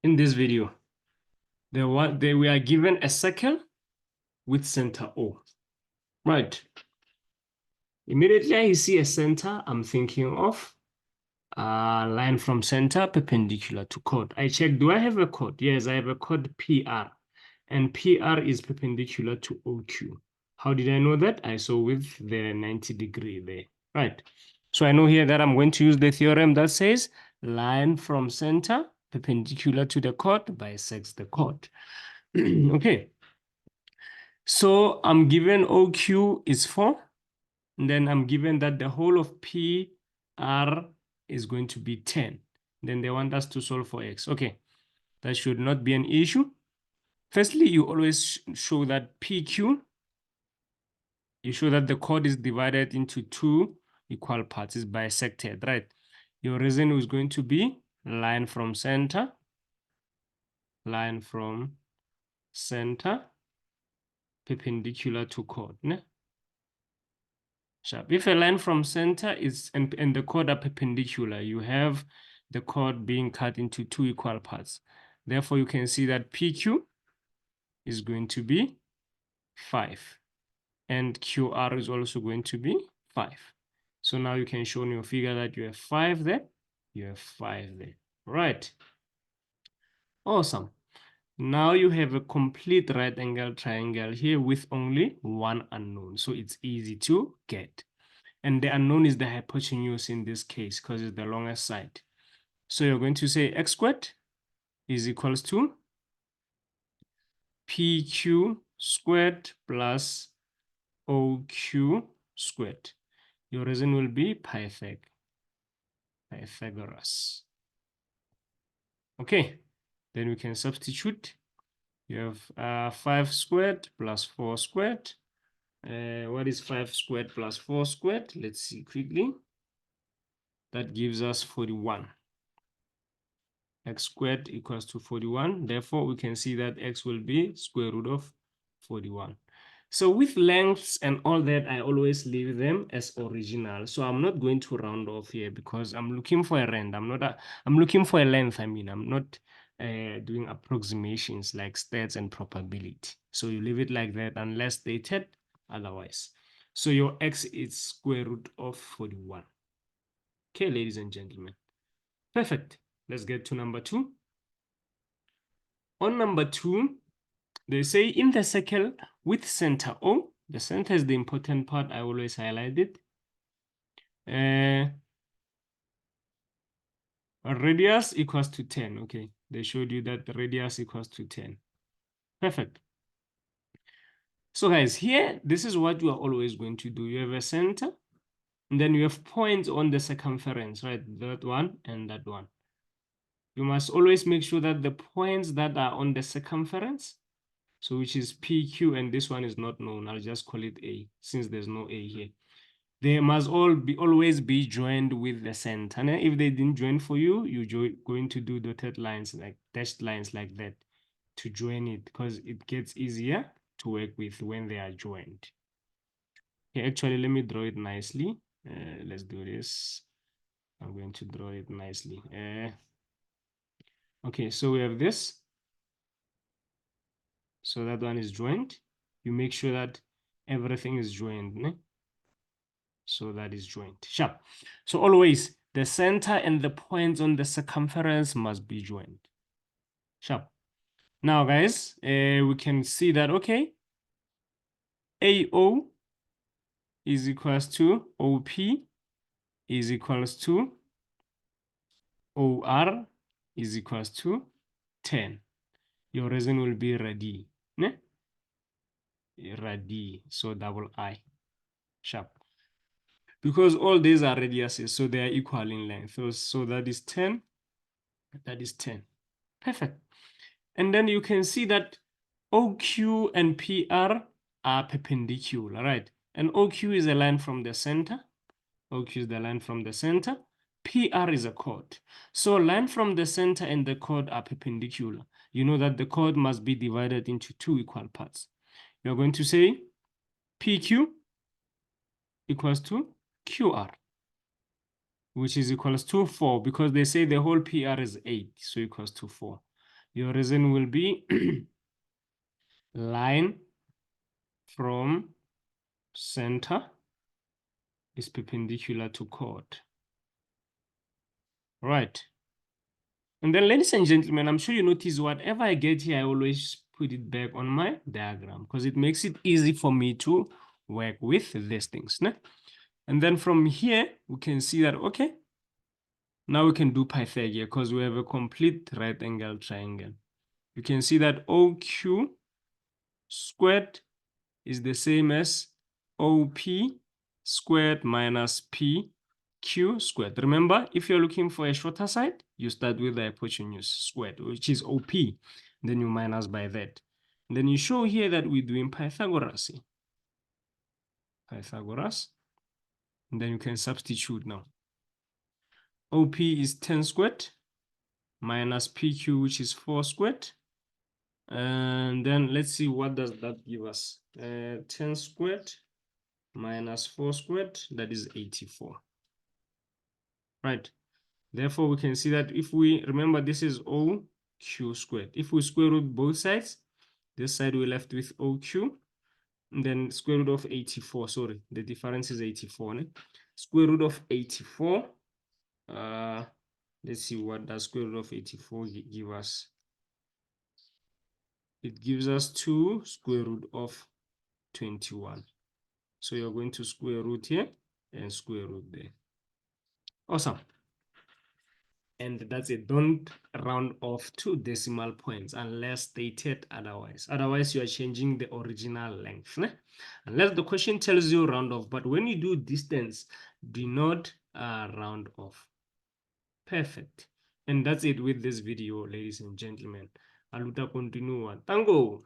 in this video, we are given a circle with center O. Right. Immediately I see a center, I'm thinking of a line from center perpendicular to chord. I check, do I have a chord? Yes, I have a chord PR. And PR is perpendicular to OQ. How did I know that? I saw with the 90-degree there. Right. So I know here that I'm going to use the theorem that says line from center perpendicular to the chord bisects the chord. Okay. So I'm given OQ is 4. And then I'm given that the whole of PR is going to be 10. Then they want us to solve for X. Okay. That should not be an issue. Firstly, you always show that PQ, you show that the chord is divided into 2 equal parts, is bisected, right? Your reason is going to be line from center, perpendicular to chord. Ne? Sharp. If a line from center is and the chord are perpendicular, you have the chord being cut into 2 equal parts. Therefore, you can see that PQ is going to be 5. And QR is also going to be 5. So now you can show in your figure that you have 5 there, you have 5 there. Right. Awesome. Now you have a complete right angle triangle here with only one unknown. So it's easy to get. And the unknown is the hypotenuse in this case because it's the longest side. So you're going to say x squared is equals to PQ squared plus OQ squared. Your reason will be Pythagoras. Okay, then we can substitute. You have 5 squared plus 4 squared. What is 5 squared plus 4 squared? Let's see quickly. That gives us 41. X squared equals to 41. Therefore, we can see that x will be square root of 41. So with lengths and all that, I always leave them as original. So I'm not going to round off here because I'm looking for a rand. I'm looking for a length. I mean, I'm not doing approximations like stats and probability. So you leave it like that unless stated otherwise. So your x is square root of 41. Okay, ladies and gentlemen. Perfect. Let's get to number 2. On number 2, they say in the circle with center O, the center is the important part, I always highlight it. Radius equals to 10. Okay, they showed you that the radius equals to 10. Perfect. So guys, here, this is what you are always going to do. You have a center, and then you have points on the circumference, right? That one and that one. You must always make sure that the points that are on the circumference, so which is PQ, and this one is not known. I'll just call it A, since there's no A here. They must always be joined with the center. And if they didn't join for you, you're going to do dotted lines, like dashed lines like that, to join it, because it gets easier to work with when they are joined. Okay, actually, let me draw it nicely. Let's do this. I'm going to draw it nicely. Okay, so we have this. So that one is joined. You make sure that everything is joined. Ne? So that is joined. Sharp. So always the center and the points on the circumference must be joined. Sharp. Now, guys, we can see that, okay, AO is equals to OP is equals to OR is equals to 10. Your reason will be radii. Ne? Radii, so double I. Sharp. Because all these are radiuses, so they are equal in length. So that is 10. That is 10. Perfect. And then you can see that OQ and PR are perpendicular, right? And OQ is a line from the center. OQ is the line from the center. PR is a chord. So line from the center and the chord are perpendicular. You know that the chord must be divided into 2 equal parts. You're going to say PQ equals to QR, which is equals to 4, because they say the whole PR is 8, so equals to 4. Your reason will be line from center is perpendicular to chord. Right. And then, ladies and gentlemen, I'm sure you notice whatever I get here, I always put it back on my diagram because it makes it easy for me to work with these things. Né? And then from here, we can see that, okay, now we can do Pythagorean because we have a complete right angle triangle. You can see that OQ squared is the same as OP squared minus PQ squared. Remember, if you're looking for a shorter side, you start with the hypotenuse squared, which is OP. Then you minus by that. And then you show here that we're doing Pythagoras. Pythagoras. And then you can substitute now. OP is 10 squared minus PQ, which is 4 squared. And then let's see what does that give us. 10 squared minus 4 squared, that is 84. Right. Therefore, we can see that if we remember this is OQ squared. If we square root both sides, this side we're left with OQ, and then square root of 84. Sorry, the difference is 84. Né? Square root of 84. Let's see what does square root of 84 give us. It gives us 2 square root of 21. So you're going to square root here and square root there. Awesome. And that's it. Don't round off to decimal points unless stated otherwise. Otherwise, you are changing the original length. Né? Unless the question tells you round off. But when you do distance, do not round off. Perfect. And that's it with this video, ladies and gentlemen. Aluta continua. Tango.